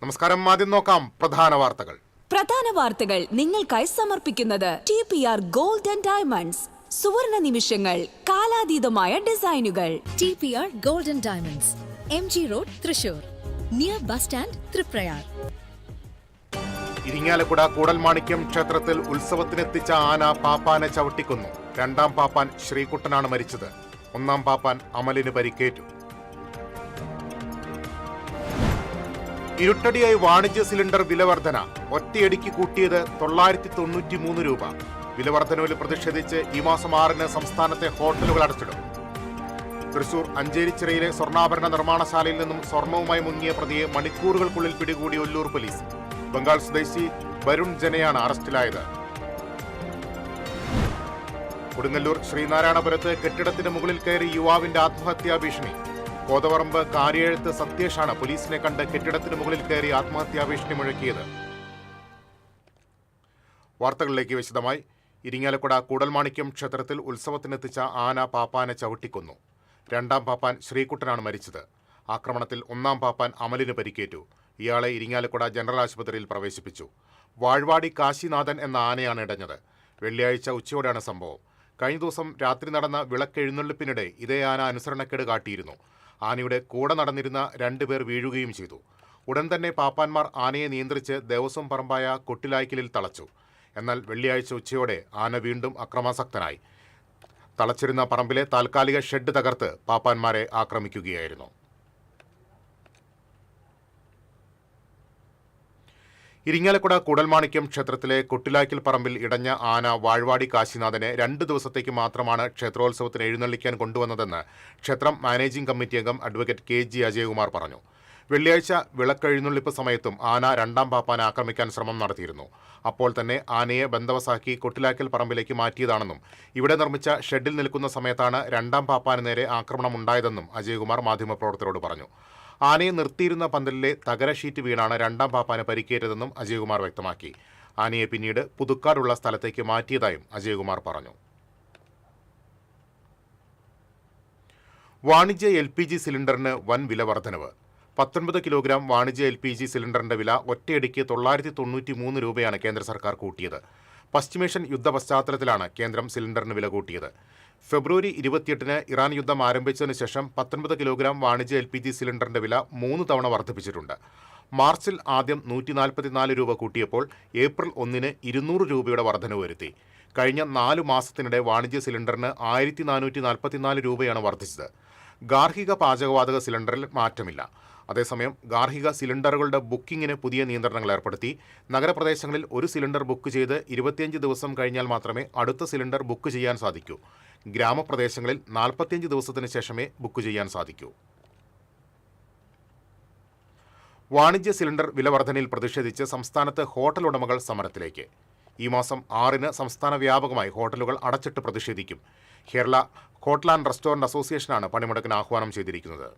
നമസ്കാരം. ആദ്യം നോക്കാം പ്രധാന വാർത്തകൾ നിങ്ങൾക്കായി സമർപ്പിക്കുന്നത് TPR ഗോൾഡ് ആൻഡ് ഡയമണ്ട്സ്. സുവർണ നിമിഷങ്ങൾ, കാലാതീതമായ ഡിസൈനുകൾ. TPR gold and diamonds, MG road, Thrissur, near bus stand, Triprayar. Irinjalakuda Koodalmanikyam ക്ഷേത്രത്തിൽ ഉത്സവത്തിനെത്തിച്ച ആന പാപ്പാനെ ചവിട്ടിക്കൊന്നു. രണ്ടാം പാപ്പാൻ ശ്രീകുട്ടനാണ് മരിച്ചത്. ഒന്നാം പാപ്പാൻ അമലിന് പരിക്കേറ്റു. ഇരുട്ടടിയായി വാണിജ്യ സിലിണ്ടർ വിലവർധന. ഒറ്റയടിക്ക് കൂട്ടിയത് 993 രൂപ. വിലവർധനവിൽ പ്രതിഷേധിച്ച് ഈ മാസം 6-ന് സംസ്ഥാനത്തെ ഹോട്ടലുകൾ അടച്ചിടും. തൃശൂർ അഞ്ചേരിച്ചിറയിലെ സ്വർണ്ണാഭരണ നിർമ്മാണശാലയിൽ നിന്നും സ്വർണവുമായി മുങ്ങിയ പ്രതിയെ മണിക്കൂറുകൾക്കുള്ളിൽ പിടികൂടി ഒല്ലൂർ പോലീസ്. ബംഗാൾ സ്വദേശി വരുൺ ജനയാണ് അറസ്റ്റിലായത്. കൊടുങ്ങല്ലൂർ ശ്രീനാരായണപുരത്ത് കെട്ടിടത്തിന് മുകളിൽ കയറി യുവാവിന്റെ ആത്മഹത്യാ ഭീഷണി. കോതവറമ്പ് കാര്യെഴുത്ത് സത്യേഷാണ് പോലീസിനെ കണ്ട് കെട്ടിടത്തിന് മുകളിൽ കയറി ആത്മഹത്യാ ഭീഷണി മുഴക്കിയത്. വാർത്തകളിലേക്ക് വിശദമായി. ഇരിങ്ങാലക്കുട കൂടൽമാണിക്യം ക്ഷേത്രത്തിൽ ഉത്സവത്തിനെത്തിച്ച ആന പാപ്പാനെ ചവിട്ടിക്കൊന്നു. രണ്ടാം പാപ്പാൻ ശ്രീകുട്ടനാണ് മരിച്ചത്. ആക്രമണത്തിൽ ഒന്നാം പാപ്പാൻ അമലിന് പരിക്കേറ്റു. ഇയാളെ ഇരിങ്ങാലക്കുട ജനറൽ ആശുപത്രിയിൽ പ്രവേശിപ്പിച്ചു. വാഴ്വാടി കാശിനാഥൻ എന്ന ആനയാണ് ഇടഞ്ഞത്. വെള്ളിയാഴ്ച ഉച്ചയോടെയാണ് സംഭവം. കഴിഞ്ഞ ദിവസം രാത്രി നടന്ന വിളക്കെഴുന്നള്ളിപ്പിനിടെ ഇതേ ആന അനുസരണക്കേട് കാട്ടിയിരുന്നു. ആനയുടെ കൂടെ നടന്നിരുന്ന 2 പേർ വീഴുകയും ചെയ്തു. ഉടൻ തന്നെ പാപ്പാന്മാർ ആനയെ നിയന്ത്രിച്ച് ദേവസ്വം പറമ്പായ കൊട്ടിലായ്ക്കലിൽ തളച്ചു. എന്നാൽ വെള്ളിയാഴ്ച ഉച്ചയോടെ ആന വീണ്ടും അക്രമാസക്തനായി. തളച്ചിരുന്ന പറമ്പിലെ താൽക്കാലിക ഷെഡ് തകർത്ത് പാപ്പാന്മാരെ ആക്രമിക്കുകയായിരുന്നു. ഇരിങ്ങാലക്കുട കൂടൽമാണിക്യം ക്ഷേത്രത്തിലെ കൊട്ടിലായ്ക്കൽ പറമ്പിൽ ഇടഞ്ഞ ആന വാഴ്വാടി കാശിനാഥനെ 2 ദിവസത്തേക്ക് മാത്രമാണ് ക്ഷേത്രോത്സവത്തിന് എഴുന്നള്ളിക്കാൻ കൊണ്ടുവന്നതെന്ന് ക്ഷേത്രം മാനേജിംഗ് കമ്മിറ്റി അംഗം അഡ്വക്കേറ്റ് KG അജയകുമാർ പറഞ്ഞു. വെള്ളിയാഴ്ച വിളക്കെഴുന്നള്ളിപ്പ് സമയത്തും ആന രണ്ടാം പാപ്പാനെ ആക്രമിക്കാൻ ശ്രമം നടത്തിയിരുന്നു. അപ്പോൾ തന്നെ ആനയെ ബന്ദവസാക്കി കൊട്ടിലായ്ക്കൽ പറമ്പിലേക്ക് മാറ്റിയതാണെന്നും ഇവിടെ നിർമ്മിച്ച ഷെഡിൽ നിൽക്കുന്ന സമയത്താണ് രണ്ടാം പാപ്പാന് നേരെ ആക്രമണമുണ്ടായതെന്നും അജയകുമാർ മാധ്യമപ്രവർത്തകരോട് പറഞ്ഞു. ആനയെ നിർത്തിയിരുന്ന പന്തലിലെ തകര ഷീറ്റ് വീണാണ് രണ്ടാം പാപ്പാന് പരിക്കേറ്റതെന്നും അജയകുമാർ വ്യക്തമാക്കി. ആനയെ പിന്നീട് പുതുക്കാടുള്ള സ്ഥലത്തേക്ക് മാറ്റിയതായും അജയകുമാർ പറഞ്ഞു. വാണിജ്യ LPG സിലിണ്ടറിന് വൻ വില വർധനവ്. 19 കിലോഗ്രാം വാണിജ്യ LPG സിലിണ്ടറിന്റെ വില ഒറ്റയടിക്ക് 993 രൂപയാണ് കേന്ദ്ര സർക്കാർ കൂട്ടിയത്. പശ്ചിമേഷ്യൻ യുദ്ധ പശ്ചാത്തലത്തിലാണ് കേന്ദ്രം സിലിണ്ടറിന് വില കൂട്ടിയത്. ഫെബ്രുവരി 28-ന് ഇറാൻ യുദ്ധം ആരംഭിച്ചതിന് ശേഷം 19 കിലോഗ്രാം വാണിജ്യ LPG സിലിണ്ടറിന്റെ വില 3 തവണ വർദ്ധിപ്പിച്ചിട്ടുണ്ട്. മാർച്ചിൽ ആദ്യം 144 രൂപ കൂട്ടിയപ്പോൾ ഏപ്രിൽ 1-ന് 200 രൂപയുടെ വർധനവ് വരുത്തി. കഴിഞ്ഞ 4 മാസത്തിനിടെ വാണിജ്യ സിലിണ്ടറിന് 1444 രൂപയാണ് വർദ്ധിച്ചത്. ഗാർഹിക പാചകവാതക സിലിണ്ടറിൽ മാറ്റമില്ല. അതേസമയം ഗാർഹിക സിലിണ്ടറുകളുടെ ബുക്കിങ്ങിന് പുതിയ നിയന്ത്രണങ്ങൾ ഏർപ്പെടുത്തി. നഗരപ്രദേശങ്ങളിൽ ഒരു സിലിണ്ടർ ബുക്ക് ചെയ്ത് 25 ദിവസം കഴിഞ്ഞാൽ മാത്രമേ അടുത്ത സിലിണ്ടർ ബുക്ക് ചെയ്യാൻ സാധിക്കൂ. ഗ്രാമപ്രദേശങ്ങളിൽ 45 ദിവസത്തിന് ശേഷമേ ബുക്ക് ചെയ്യാൻ സാധിക്കൂ. വാണിജ്യ സിലിണ്ടർ വില വർധനയിൽ പ്രതിഷേധിച്ച് സംസ്ഥാനത്ത് ഹോട്ടൽ ഉടമകൾ സമരത്തിലേക്ക്. ഈ മാസം 6-ന് സംസ്ഥാന വ്യാപകമായി ഹോട്ടലുകൾ അടച്ചിട്ട് പ്രതിഷേധിക്കും. കേരള ഹോട്ടൽ ആൻഡ് റെസ്റ്റോറന്റ് അസോസിയേഷനാണ് പണിമുടക്കിന് ആഹ്വാനം ചെയ്തിരിക്കുന്നത്.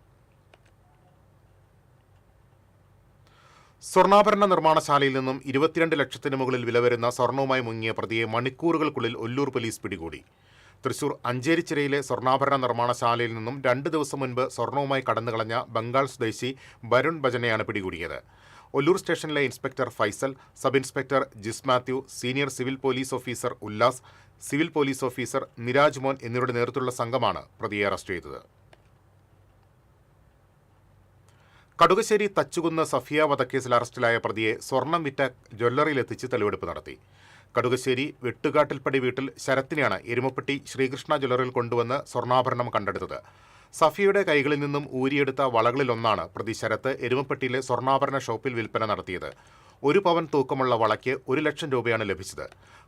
സ്വർണ്ണാഭരണ നിർമ്മാണശാലയിൽ നിന്നും 22 ലക്ഷത്തിന് മുകളിൽ വില വരുന്ന സ്വർണവുമായി മുങ്ങിയ പ്രതിയെ മണിക്കൂറുകൾക്കുള്ളിൽ ഒല്ലൂർ പോലീസ് പിടികൂടി. തൃശൂർ അഞ്ചേരിച്ചിറയിലെ സ്വർണ്ണാഭരണ നിർമ്മാണശാലയിൽ നിന്നും 2 ദിവസം മുൻപ് സ്വർണവുമായി കടന്നുകളഞ്ഞ ബംഗാൾ സ്വദേശി വരുൺ ഭജനെയാണ് പിടികൂടിയത്. ഒല്ലൂർ സ്റ്റേഷനിലെ inspector Faisal, sub inspector Jis Mathew, senior civil police officer Ullas, civil police officer Niraj Mon എന്നിവരുടെ നേതൃത്വത്തിലുള്ള സംഘമാണ് പ്രതിയെ അറസ്റ്റ് ചെയ്തത്. കടുകശ്ശേരി തച്ചുകുന്ന് സഫിയ വധക്കേസിൽ അറസ്റ്റിലായ പ്രതിയെ സ്വർണം വിറ്റ ജ്വല്ലറിയിലെത്തിച്ച് തെളിവെടുപ്പ് നടത്തി. കടുകശ്ശേരി വെട്ടുകാട്ടിൽപ്പടി വീട്ടിൽ ശരത്തിനെയാണ് എരുമപ്പെട്ടി ശ്രീകൃഷ്ണ ജ്വല്ലറിയിൽ കൊണ്ടുവന്ന് സ്വർണ്ണാഭരണം കണ്ടെടുത്തത്. സഫിയയുടെ കൈകളിൽ നിന്നും ഊരിയെടുത്ത വളകളിലൊന്നാണ് പ്രതി ശരത്ത് എരുമപ്പെട്ടിയിലെ സ്വർണ്ണാഭരണ ഷോപ്പിൽ വിൽപ്പന നടത്തിയത്. 1 പവൻ തൂക്കമുള്ള വളയ്ക്ക് 1 ലക്ഷം രൂപയാണ് ലഭിച്ചത്.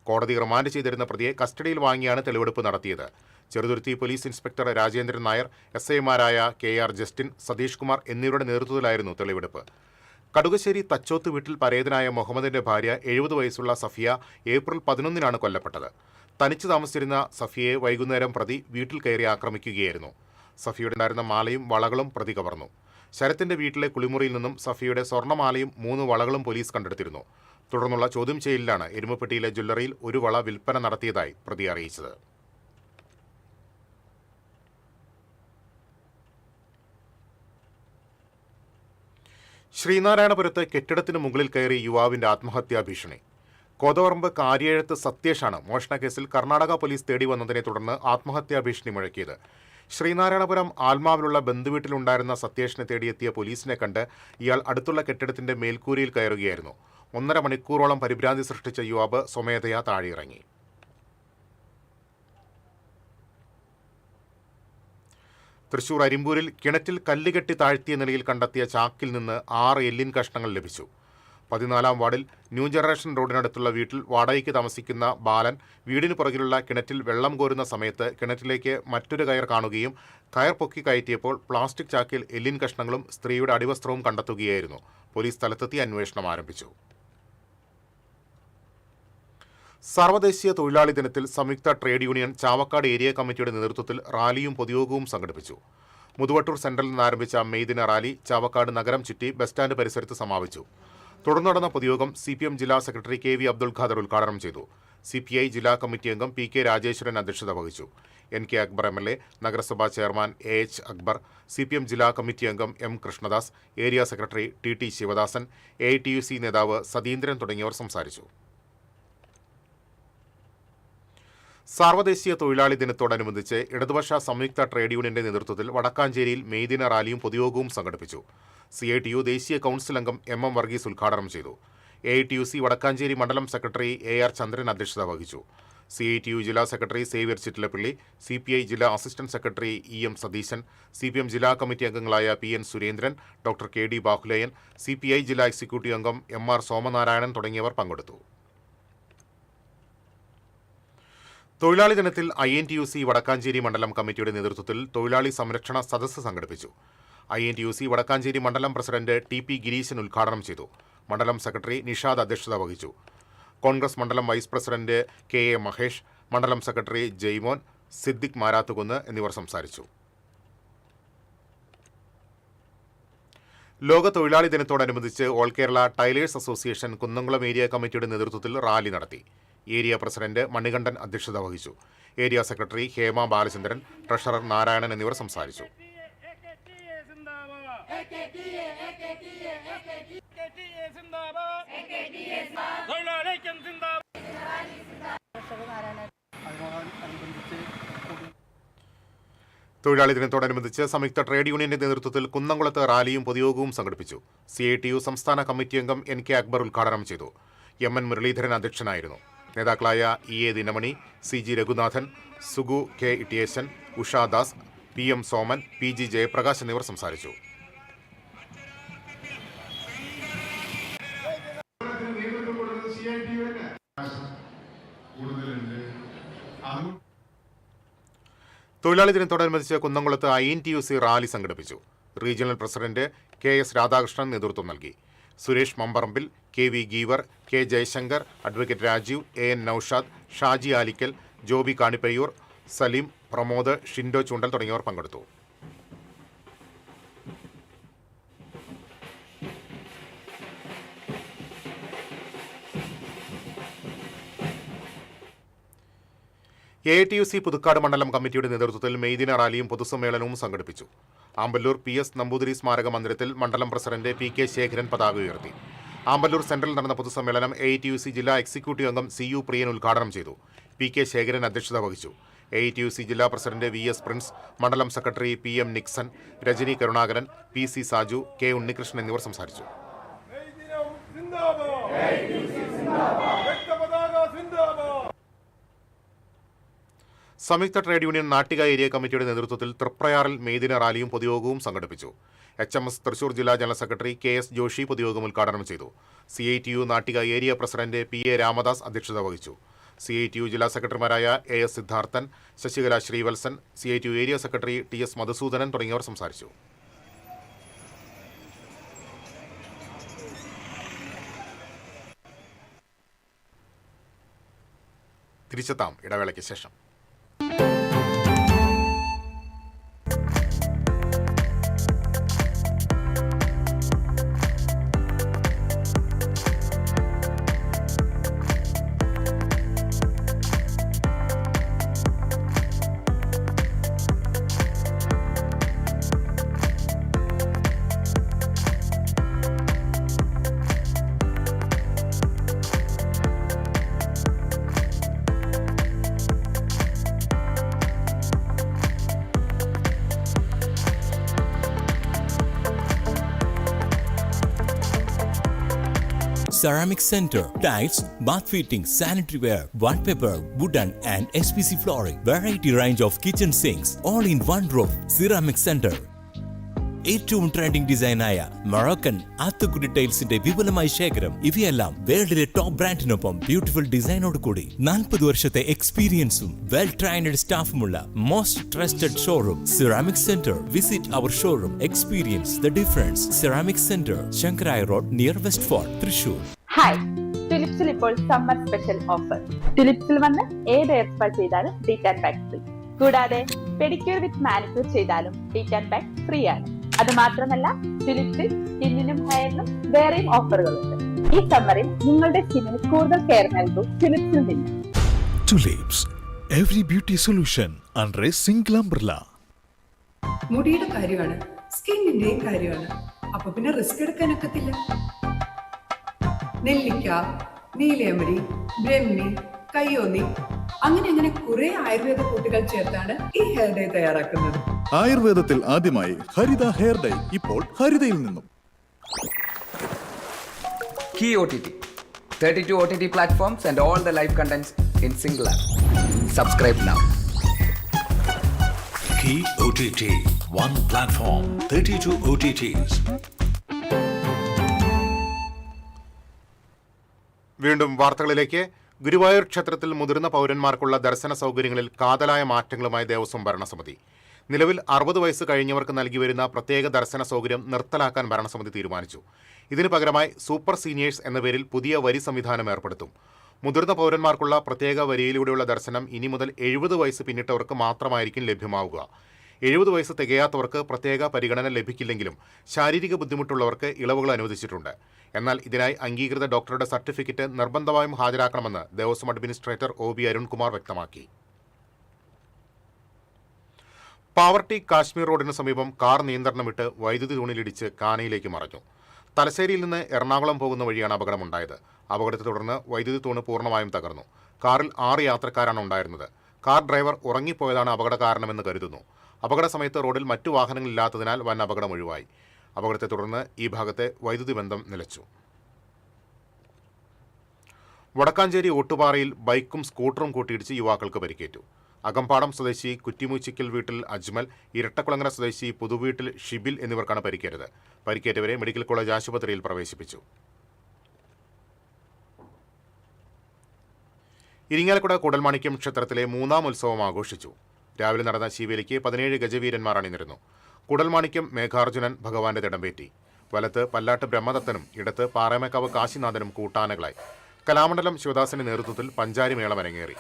കോടതി റിമാൻഡ് ചെയ്തിരുന്ന പ്രതിയെ കസ്റ്റഡിയിൽ വാങ്ങിയാണ് തെളിവെടുപ്പ് നടത്തിയത്. ചെറുതുരുത്തി പോലീസ് ഇൻസ്പെക്ടർ രാജേന്ദ്രൻ നായർ, SIമാരായ KR ജസ്റ്റിൻ, സതീഷ് കുമാർ എന്നിവരുടെ നേതൃത്വത്തിലായിരുന്നു തെളിവെടുപ്പ്. കടുകശ്ശേരി തച്ചോത്ത് വീട്ടിൽ പരേതനായ മുഹമ്മദിന്റെ ഭാര്യ 70 വയസ്സുള്ള സഫിയ ഏപ്രിൽ 11-നാണ് കൊല്ലപ്പെട്ടത്. തനിച്ചു താമസിച്ചിരുന്ന സഫിയയെ വൈകുന്നേരം പ്രതി വീട്ടിൽ കയറി ആക്രമിക്കുകയായിരുന്നു. സഫിയുടെ ഉണ്ടായിരുന്ന മാലയും വളകളും പ്രതി കവർന്നു. ശരത്തിന്റെ വീട്ടിലെ കുളിമുറിയിൽ നിന്നും സഫിയുടെ സ്വർണ്ണമാലയും 3 വളകളും പോലീസ് കണ്ടെടുത്തിരുന്നു. തുടർന്നുള്ള ചോദ്യം ചെയ്യലിലാണ് എരുമപ്പെട്ടിയിലെ ജ്വല്ലറിയിൽ 1 വള വിൽപ്പന നടത്തിയതായി പ്രതി അറിയിച്ചത്. ശ്രീനാരായണപുരത്ത് കെട്ടിടത്തിന് മുകളിൽ കയറി യുവാവിന്റെ ആത്മഹത്യാ ഭീഷണി. കോതവറമ്പ് കാര്യേഴത്ത് സത്യേഷാണ് മോഷണക്കേസിൽ കർണാടക പോലീസ് തേടി വന്നതിനെ തുടർന്ന് ആത്മഹത്യാ ഭീഷണി മുഴക്കിയത്. ശ്രീനാരായണപുരം ആൽമാവിലുള്ള ബന്ധുവീട്ടിലുണ്ടായിരുന്ന സത്യേഷിനെ തേടിയെത്തിയ പോലീസിനെ കണ്ട് ഇയാൾ അടുത്തുള്ള കെട്ടിടത്തിന്റെ മേൽക്കൂരയിൽ കയറുകയായിരുന്നു. 1.5 മണിക്കൂറോളം പരിഭ്രാന്തി സൃഷ്ടിച്ച യുവാവ് സ്വമേധയാ താഴെയിറങ്ങി. തൃശൂർ അരിമ്പൂരിൽ കിണറ്റിൽ കല്ലുകെട്ടി താഴ്ത്തിയ നിലയിൽ കണ്ടെത്തിയ ചാക്കിൽ നിന്ന് 6 എല്ലിൻ കഷ്ണങ്ങൾ ലഭിച്ചു. 14-ാം വാർഡിൽ ന്യൂ ജനറേഷൻ റോഡിനടുത്തുള്ള വീട്ടിൽ വാടകയ്ക്ക് താമസിക്കുന്ന ബാലൻ വീടിന് പുറകിലുള്ള കിണറ്റിൽ വെള്ളം കോരുന്ന സമയത്ത് കിണറ്റിലേക്ക് മറ്റൊരു കയർ കാണുകയും കയർ പൊക്കി കയറ്റിയപ്പോൾ പ്ലാസ്റ്റിക് ചാക്കിൽ എല്ലിൻ കഷ്ണങ്ങളും സ്ത്രീയുടെ അടിവസ്ത്രവും കണ്ടെത്തുകയായിരുന്നു. പോലീസ് സ്ഥലത്തെത്തി അന്വേഷണം ആരംഭിച്ചു. സർവ്വദേശീയ തൊഴിലാളി ദിനത്തിൽ സംയുക്ത ട്രേഡ് യൂണിയൻ ചാവക്കാട് ഏരിയ കമ്മിറ്റിയുടെ നേതൃത്വത്തിൽ റാലിയും പൊതുയോഗവും സംഘടിപ്പിച്ചു. മുതുവട്ടൂർ സെന്ററിൽ നിന്ന് ആരംഭിച്ച മെയ് ദിന റാലി ചാവക്കാട് നഗരം ചുറ്റി ബസ് സ്റ്റാൻഡ് പരിസരത്ത് സമാപിച്ചു. തുടർന്ന് നടന്ന പൊതുയോഗം CPM ജില്ലാ സെക്രട്ടറി KV അബ്ദുൽ ഖാദർ ഉദ്ഘാടനം ചെയ്തു. CPI ജില്ലാ കമ്മിറ്റി അംഗം PK രാജേശ്വരൻ അധ്യക്ഷത വഹിച്ചു. NK അക്ബർ MLA, നഗരസഭാ ചെയർമാൻ AH അക്ബർ, CPM ജില്ലാ കമ്മിറ്റി അംഗം M Krishnadas, area secretary TT Sivadasan, AITUC നേതാവ് സതീന്ദ്രൻ തുടങ്ങിയവർ സംസാരിച്ചു. സാർവദേശീയ തൊഴിലാളി ദിനത്തോടനുബന്ധിച്ച് ഇടതുപക്ഷ സംയുക്ത ട്രേഡ് യൂണിയന്റെ നേതൃത്വത്തിൽ വടക്കാഞ്ചേരിയിൽ മെയ് ദിന റാലിയും പൊതുയോഗവും സംഘടിപ്പിച്ചു. CITU ദേശീയ കൗൺസിൽ അംഗം MM വർഗീസ് ഉദ്ഘാടനം ചെയ്തു. AITUC വടക്കാഞ്ചേരി മണ്ഡലം സെക്രട്ടറി AR ചന്ദ്രൻ അധ്യക്ഷത വഹിച്ചു. CITU ജില്ലാ സെക്രട്ടറി സേവ്യർ ചിറ്റിലപ്പള്ളി, CPI ജില്ലാ assistant secretary EM Satheesan, CPM ജില്ലാ കമ്മിറ്റി അംഗങ്ങളായ PN Surendran, doctor KD Bahuleyan, CPI ജില്ലാ എക്സിക്യൂട്ടീവ് അംഗം MR സോമനാരായണൻ തുടങ്ങിയവർ പങ്കെടുത്തു. തൊഴിലാളി ദിനത്തിൽ INTUC വടക്കാഞ്ചേരി മണ്ഡലം കമ്മിറ്റിയുടെ നേതൃത്വത്തിൽ തൊഴിലാളി സംരക്ഷണ സദസ്സ് സംഘടിപ്പിച്ചു. INTUC വടക്കാഞ്ചേരി മണ്ഡലം പ്രസിഡന്റ് TP ഗിരീശൻ ഉദ്ഘാടനം ചെയ്തു. മണ്ഡലം സെക്രട്ടറി നിഷാദ് അധ്യക്ഷത വഹിച്ചു. കോൺഗ്രസ് മണ്ഡലം വൈസ് പ്രസിഡന്റ് KA മഹേഷ്, മണ്ഡലം സെക്രട്ടറി ജയ്മോൻ, സിദ്ദിഖ് മാരാത്തുകുന്ന് എന്നിവർ സംസാരിച്ചു. ലോക തൊഴിലാളി ദിനത്തോടനുബന്ധിച്ച് all Kerala tailors association Kunnamkulam area കമ്മിറ്റിയുടെ നേതൃത്വത്തിൽ റാലി നടത്തി. ഏരിയ പ്രസിഡന്റ് മണികണ്ഠൻ അധ്യക്ഷത വഹിച്ചു. Area secretary Hema Balachandran, treasurer Narayanan എന്നിവർ സംസാരിച്ചു. തൊഴിലാളി ദിനത്തോടനുബന്ധിച്ച് സംയുക്ത ട്രേഡ് യൂണിയന്റെ നേതൃത്വത്തിൽ കുന്നംകുളത്ത് റാലിയും പൊതുയോഗവും സംഘടിപ്പിച്ചു. CITU സംസ്ഥാന കമ്മിറ്റി അംഗം NK അക്ബർ ഉദ്ഘാടനം ചെയ്തു. MN മുരളീധരൻ അധ്യക്ഷനായിരുന്നു. നേതാക്കളായ EA Dinamani, CG Raghunathan, Sugu K ഇട്ടിയേശൻ, ഉഷാദാസ്, PM Soman, PG Jayaprakash എന്നിവർ സംസാരിച്ചു. തൊഴിലാളി ദിനത്തോടനുബന്ധിച്ച് കുന്നംകുളത്ത് INTUC റാലി സംഘടിപ്പിച്ചു. റീജിയണൽ പ്രസിഡന്റ് KS രാധാകൃഷ്ണൻ നേതൃത്വം നൽകി. Suresh Mambarambil, KV Geevar, K Jayashankar, advocate Rajeev, AN Noushad, Shaji Alikkal, Joby Kanipayyur, Saleem, Pramod, Shindo Choondal തുടങ്ങിയവർ പങ്കെടുത്തു. AITUC പുതുക്കാട് മണ്ഡലം കമ്മിറ്റിയുടെ നേതൃത്വത്തിൽ മെയ് ദിന റാലിയും പൊതുസമ്മേളനവും സംഘടിപ്പിച്ചു. ആമ്പല്ലൂർ PS നമ്പൂതിരി സ്മാരക മന്ദിരത്തിൽ മണ്ഡലം പ്രസിഡന്റ് PK ശേഖരൻ പതാക ഉയർത്തി. ആമ്പല്ലൂർ സെന്ററിൽ നടന്ന പൊതുസമ്മേളനം AITUC ജില്ലാ എക്സിക്യൂട്ടീവ് അംഗം CU പ്രിയൻ ഉദ്ഘാടനം ചെയ്തു. PK ശേഖരൻ അധ്യക്ഷത വഹിച്ചു. AITUC ജില്ലാ പ്രസിഡന്റ് VS പ്രിൻസ്, മണ്ഡലം secretary PM Nixon, Rajani Karunakaran, PC Saju, K Unnikrishnan എന്നിവർ സംസാരിച്ചു. സംയുക്ത ട്രേഡ് യൂണിയൻ നാട്ടിക ഏരിയ കമ്മിറ്റിയുടെ നേതൃത്വത്തിൽ തൃപ്രയാറിൽ മെയ് ദിന റാലിയും പൊതുയോഗവും സംഘടിപ്പിച്ചു. HMS തൃശൂർ ജില്ലാ ജനറൽ സെക്രട്ടറി KS ജോഷി പൊതുയോഗം ഉദ്ഘാടനം ചെയ്തു. CITU Nattika area president PA Ramadas അധ്യക്ഷത വഹിച്ചു. CITU ജില്ലാ സെക്രട്ടറിമാരായ AS Sidharthan, Sasikala Sreevalsan, CITU area secretary TS Madhusudanan തുടങ്ങിയവർ സംസാരിച്ചു. തിരിച്ചെത്താം ഇടവേളയ്ക്ക് ശേഷം. Ceramic Center. Tiles, bath fittings, sanitary ware, wallpaper, wooden and SPC flooring. Variety range of kitchen sinks. All in one roof. Ceramic Center. ഏറ്റവും ട്രെൻഡിംഗ് ഡിസൈനായ മൊറോക്കൻ ആത്തുക്കുടി ടൈൽസിന്റെ വിപുലമായ ശേഖരം. ഇവയെല്ലാം വേൾഡിലെ ടോപ്പ് ബ്രാൻഡിനൊപ്പം ബ്യൂട്ടിഫുൾ ഡിസൈനോട് കൂടി 40 വർഷത്തെ എക്സ്പീരിയൻസും വെൽ ട്രെയിൻഡ് സ്റ്റാഫുമുള്ള most trusted showroom ceramic centre. Visit our showroom, experience the difference. Ceramic centre, Sankarayya road, near west fort, Thrissur. Hi, ഫിലിപ്സിൽ ഇപ്പോൾ സമ്മർ സ്പെഷ്യൽ ഓഫർ. ഫിലിപ്സിൽ വന്ന് ഏത് ഹെയർ സ്പാ ചെയ്താലും ഡീറ്റാൻ പാക്ക് ഫ്രീ. കൂടാതെ പെഡിക്യൂർ വിത്ത് മാനിക്യൂർ ചെയ്താലും detan pack free ആണ്. അത് മാത്രമല്ല, ഫിലിപ്സിൽ സ്കിന്നിനും ഹെയറിനും വേറെയും ഓഫറുകളുണ്ട്. ഈ സമ്മറിൽ നിങ്ങളുടെ സ്കിന്നിന് കൂടുതൽ കെയർ നൽകും ഫിലിപ്സിൽ നിന്ന്. Tulips, every beauty solution under a single umbrella. മുടിയുടെ കാര്യമാണ്, സ്കിന്നിന്റെയും കാര്യമാണ്. അപ്പൊ പിന്നെ റിസ്ക് എടുക്കാനൊക്കത്തില്ല. നെല്ലിക്ക, നീലയമരി, ബ്രഹ്മി, കയ്യോന്നി, അങ്ങനെ കുറെ ആയുർവേദ കൂട്ടുകൾ ചേർത്താണ് ഈ ഹെയർ ഡേ തയ്യാറാക്കുന്നത്. ആയുർവേദത്തിൽ ആദ്യമായി ഹരിത ഹെയർ ഡൈ ഇപ്പോൾ ഹരിതയിൽ നിന്നും. Key OTT, 32 OTT platforms and all the live contents in single app. Subscribe now. Key OTT, one platform, 32 OTTs. വീണ്ടും വാർത്തകളിലേക്ക്. ഗുരുവായൂർ ക്ഷേത്രത്തിൽ മുതിർന്ന പൗരന്മാർക്കുള്ള ദർശന സൗകര്യങ്ങളിൽ കാതലായ മാറ്റങ്ങളുമായി ദേവസ്വം ഭരണസമിതി. നിലവിൽ 60 വയസ്സ് കഴിഞ്ഞവർക്ക് നൽകി വരുന്ന പ്രത്യേക ദർശന സൗകര്യം നിർത്തലാക്കാൻ ഭരണസമിതി തീരുമാനിച്ചു. ഇതിനു പകരമായി സൂപ്പർ സീനിയേഴ്സ് എന്ന പേരിൽ പുതിയ വരി സംവിധാനം ഏർപ്പെടുത്തും. മുതിർന്ന പൗരന്മാർക്കുള്ള പ്രത്യേക വരിയിലൂടെയുള്ള ദർശനം ഇനി മുതൽ 70 വയസ്സ് പിന്നിട്ടവർക്ക് മാത്രമായിരിക്കും ലഭ്യമാവുക. 70 വയസ്സ് തികയാത്തവർക്ക് പ്രത്യേക പരിഗണന ലഭിക്കില്ലെങ്കിലും ശാരീരിക ബുദ്ധിമുട്ടുള്ളവർക്ക് ഇളവുകൾ അനുവദിച്ചിട്ടുണ്ട്. എന്നാൽ ഇതിനായി അംഗീകൃത ഡോക്ടറുടെ സർട്ടിഫിക്കറ്റ് നിർബന്ധമായും ഹാജരാക്കണമെന്ന് ദേവസ്വം അഡ്മിനിസ്ട്രേറ്റർ OB അരുൺകുമാർ വ്യക്തമാക്കി. പാവർട്ടി കാശ്മീർ റോഡിന് സമീപം കാർ നിയന്ത്രണം വിട്ട് വൈദ്യുതി തൂണിലിടിച്ച് കാനയിലേക്ക് മറഞ്ഞു. തലശ്ശേരിയിൽ നിന്ന് എറണാകുളം പോകുന്ന വഴിയാണ് അപകടമുണ്ടായത്. അപകടത്തെ തുടർന്ന് വൈദ്യുതി തൂണ് പൂർണ്ണമായും തകർന്നു. കാറിൽ 6 യാത്രക്കാരാണ് ഉണ്ടായിരുന്നത്. കാർ ഡ്രൈവർ ഉറങ്ങിപ്പോയതാണ് അപകട കാരണമെന്ന് കരുതുന്നു. അപകട സമയത്ത് റോഡിൽ മറ്റു വാഹനങ്ങളില്ലാത്തതിനാൽ വൻ അപകടം ഒഴിവായി. അപകടത്തെ തുടർന്ന് ഈ ഭാഗത്തെ വൈദ്യുതി ബന്ധം നിലച്ചു. വടക്കാഞ്ചേരി ഓട്ടുപാറയിൽ ബൈക്കും സ്കൂട്ടറും കൂട്ടിയിടിച്ച് യുവാക്കൾക്ക് പരിക്കേറ്റു. അകമ്പാടം സ്വദേശി കുറ്റിമൂച്ചിക്കൽ വീട്ടിൽ അജ്മൽ, ഇരട്ടക്കുളങ്ങര സ്വദേശി പുതുവീട്ടിൽ ഷിബിൽ എന്നിവർക്കാണ് പരിക്കേറ്റത്. പരിക്കേറ്റവരെ മെഡിക്കൽ കോളേജ് ആശുപത്രിയിൽ പ്രവേശിപ്പിച്ചു. ഇരിങ്ങാലക്കുട കൂടൽമാണിക്യം ക്ഷേത്രത്തിലെ 3ാം ഉത്സവം ആഘോഷിച്ചു. രാവിലെ നടന്ന ശീവേലിക്ക് 17 ഗജവീരന്മാർ അണിനിരന്നു. കൂടൽമാണിക്യം മേഘാർജുനൻ ഭഗവാന്റെ തിടമ്പേറ്റി. വലത്ത് പല്ലാട്ട് ബ്രഹ്മദത്തനും ഇടത്ത് പാറമേക്കാവ് കാശിനാഥനും കൂട്ടാനകളായി. കലാമണ്ഡലം ശിവദാസന്റെ നേതൃത്വത്തിൽ പഞ്ചാരി മേളം അരങ്ങേറി.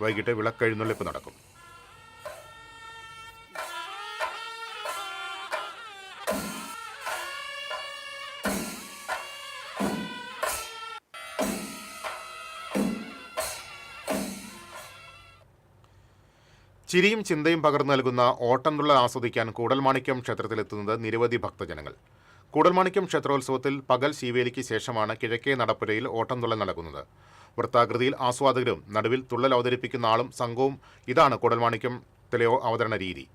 വൈകിട്ട് വിളക്കെഴുന്നള്ളിപ്പ് നടക്കും. ചിരിയും ചിന്തയും പകർന്നു നൽകുന്ന ഓട്ടംതുള്ളൽ ആസ്വദിക്കാൻ കൂടൽമാണിക്യം ക്ഷേത്രത്തിലെത്തുന്നത് നിരവധി ഭക്തജനങ്ങൾ. കൂടൽമാണിക്യം ക്ഷേത്രോത്സവത്തിൽ പകൽ ശീവേലിക്ക് ശേഷമാണ് കിഴക്കേ നടപ്പുരയിൽ ഓട്ടംതുള്ളൽ നടക്കുന്നത്. വൃത്താകൃതിയിൽ ആസ്വാദകരും നടുവിൽ തുള്ളൽ അവതരിപ്പിക്കുന്ന ആളും സംഘവും. ഇതാണ് കൂടൽമാണിക്യത്തിലെ അവതരണ രീതി.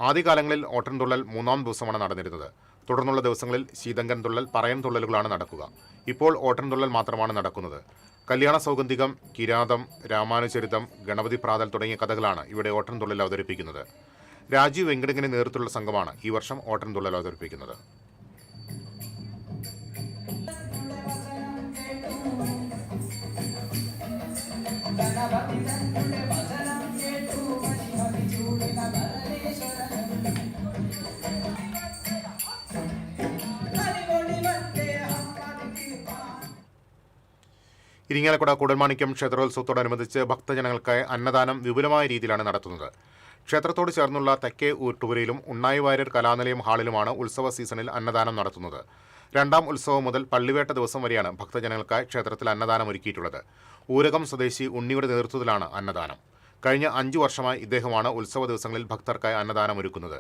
ആദ്യകാലങ്ങളിൽ ഓട്ടംതുള്ളൽ 3ാം ദിവസമാണ് നടന്നിരുന്നത്. തുടർന്നുള്ള ദിവസങ്ങളിൽ ശീതങ്കൻ തുള്ളൽ, പറയൻ തുള്ളലുകളാണ് നടക്കുക. ഇപ്പോൾ ഓട്ടംതുള്ളൽ മാത്രമാണ് നടക്കുന്നത്. കല്യാണ സൗഗന്ധികം, കിരാതം, രാമാനുചരിതം, ഗണപതി പ്രാതൽ തുടങ്ങിയ കഥകളാണ് ഇവിടെ ഓട്ടംതുള്ളൽ അവതരിപ്പിക്കുന്നത്. രാജീവ് വെങ്കടങ്ങിന്റെ നേതൃത്വത്തിലുള്ള സംഘമാണ് ഈ വർഷം ഓട്ടംതുള്ളൽ അവതരിപ്പിക്കുന്നത്. ഇരിങ്ങാലക്കുട കൂടൽമാണിക്യം ക്ഷേത്രോത്സവത്തോടനുബന്ധിച്ച് ഭക്തജനങ്ങൾക്കായി അന്നദാനം വിപുലമായ രീതിയിലാണ് നടത്തുന്നത്. ക്ഷേത്രത്തോട് ചേർന്നുള്ള തെക്കേ ഊട്ടുപുരയിലും ഉണ്ണായി വാര്യർ കലാനിലയം ഹാളിലുമാണ് ഉത്സവ സീസണിൽ അന്നദാനം നടത്തുന്നത്. 2ാം ഉത്സവം മുതൽ പള്ളിവേട്ട ദിവസം വരെയാണ് ഭക്തജനങ്ങൾക്കായി ക്ഷേത്രത്തിൽ അന്നദാനം ഒരുക്കിയിട്ടുള്ളത്. ഊരകം സ്വദേശി ഉണ്ണിയുടെ നേതൃത്വത്തിലാണ് അന്നദാനം. കഴിഞ്ഞ 5 വർഷമായി ഇദ്ദേഹമാണ് ഉത്സവ ദിവസങ്ങളിൽ ഭക്തർക്കായി അന്നദാനം ഒരുക്കുന്നത്.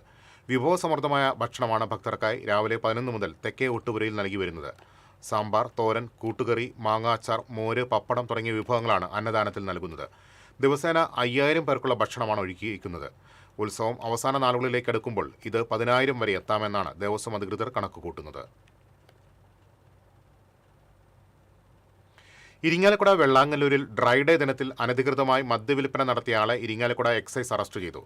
വിഭവസമൃദ്ധമായ ഭക്ഷണമാണ് ഭക്തർക്കായി രാവിലെ 11 മുതൽ തെക്കേ ഊട്ടുപുരയിൽ നൽകി വരുന്നത്. സാമ്പാർ, തോരൻ, കൂട്ടുകറി, മാങ്ങാച്ചാർ, മോര്, പപ്പടം തുടങ്ങിയ വിഭവങ്ങളാണ് അന്നദാനത്തിൽ നൽകുന്നത്. ദിവസേന 5000 പേർക്കുള്ള ഭക്ഷണമാണ് ഒരുക്കിയിരിക്കുന്നത്. ഉത്സവം അവസാന നാളുകളിലേക്ക് അടുക്കുമ്പോൾ ഇത് 10000 വരെ എത്താമെന്നാണ് ദേവസ്വം അധികൃതർ കണക്കുകൂട്ടുന്നത്. ഇരിങ്ങാലക്കുട വെള്ളാങ്ങല്ലൂരിൽ ഡ്രൈഡേ ദിനത്തിൽ അനധികൃതമായി മദ്യവിൽപ്പന നടത്തിയയാളെ ഇരിങ്ങാലക്കുട എക്സൈസ് അറസ്റ്റ് ചെയ്തു.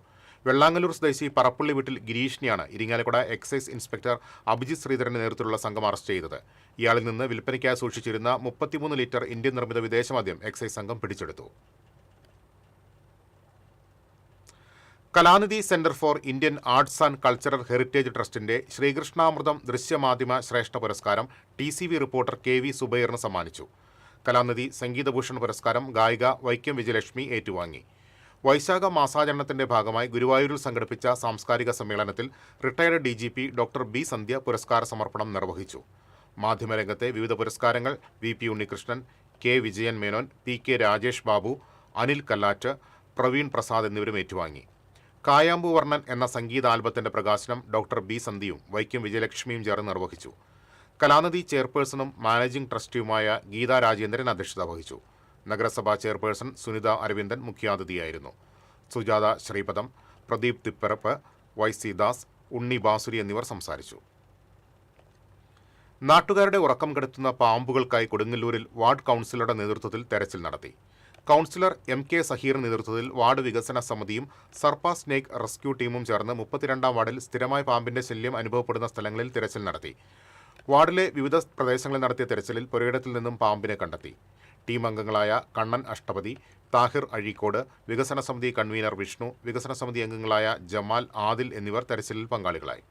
വെള്ളാങ്ങല്ലൂർ സ്വദേശി പറപ്പള്ളി വീട്ടിൽ ഗിരീഷിനെയാണ് ഇരിങ്ങാലക്കുട എക്സൈസ് ഇൻസ്പെക്ടർ അഭിജിത്ത് ശ്രീധരന്റെ നേതൃത്വത്തിലുള്ള സംഘം അറസ്റ്റ് ചെയ്തത്. ഇയാളിൽ നിന്ന് വിൽപ്പനയ്ക്കായി സൂക്ഷിച്ചിരുന്ന 33 ലിറ്റർ ഇന്ത്യൻ നിർമ്മിത വിദേശമദ്യം എക്സൈസ് സംഘം പിടിച്ചെടുത്തു. Kalanidhi centre for Indian arts and cultural heritage ട്രസ്റ്റിന്റെ ശ്രീകൃഷ്ണാമൃതം ദൃശ്യമാധ്യമ ശ്രേഷ്ഠ പുരസ്കാരം TCV റിപ്പോർട്ടർ KV സുബൈറിന് സമ്മാനിച്ചു. കലാനിധി സംഗീതഭൂഷൺ പുരസ്കാരം ഗായിക വൈക്കം വിജയലക്ഷ്മി ഏറ്റുവാങ്ങി. വൈശാഖ മാസാചരണത്തിന്റെ ഭാഗമായി ഗുരുവായൂരിൽ സംഘടിപ്പിച്ച സാംസ്കാരിക സമ്മേളനത്തിൽ റിട്ടയർഡ് DGP ഡോക്ടർ B സന്ധ്യ പുരസ്കാര സമർപ്പണം നിർവഹിച്ചു. മാധ്യമരംഗത്തെ വിവിധ പുരസ്കാരങ്ങൾ VP Unnikrishnan, K Vijayan Menon, PK Rajesh Babu, Anil Kallatt, Praveen Prasad എന്നിവരും ഏറ്റുവാങ്ങി. കായാമ്പു വർണ്ണൻ എന്ന സംഗീത ആൽബത്തിന്റെ പ്രകാശനം ഡോക്ടർ B സന്ധ്യയും വൈക്കം വിജയലക്ഷ്മിയും ചേർന്ന് നിർവഹിച്ചു. കലാനിധി ചെയർപേഴ്സണും മാനേജിംഗ് ട്രസ്റ്റിയുമായ ഗീതാ രാജേന്ദ്രൻ അധ്യക്ഷത വഹിച്ചു. നഗരസഭാ ചെയർപേഴ്സൺ സുനിത അരവിന്ദൻ മുഖ്യാതിഥിയായിരുന്നു. സുജാത ശ്രീപദം, പ്രദീപ് തിപ്പറപ്പ്, YC ദാസ്, ഉണ്ണി ബാസുരി എന്നിവർ സംസാരിച്ചു. നാട്ടുകാരുടെ ഉറക്കം കെടുത്തുന്ന പാമ്പുകൾക്കായി കൊടുങ്ങല്ലൂരിൽ വാർഡ് കൗൺസിലറുടെ നേതൃത്വത്തിൽ തെരച്ചിൽ നടത്തി. കൗൺസിലർ MK സഹീർ നേതൃത്വത്തിൽ വാർഡ് വികസന സമിതിയും സർപ്പ സ്നേക്ക് റെസ്ക്യൂ ടീമും ചേർന്ന് 32-ാം വാർഡിൽ സ്ഥിരമായി പാമ്പിന്റെ ശല്യം അനുഭവപ്പെടുന്ന സ്ഥലങ്ങളിൽ തിരച്ചിൽ നടത്തി. വാർഡിലെ വിവിധ പ്രദേശങ്ങളിൽ നടത്തിയ തിരച്ചിലിൽ പുരയിടത്തിൽ നിന്നും പാമ്പിനെ കണ്ടെത്തി. ടീം അംഗങ്ങളായ കണ്ണൻ അഷ്ടപതി, താഹിർ അഴീക്കോട്, വികസന സമിതി കൺവീനർ വിഷ്ണു, വികസന സമിതി അംഗങ്ങളായ ജമാൽ, ആദിൽ എന്നിവർ തെരച്ചിലിൽ പങ്കാളികളായി.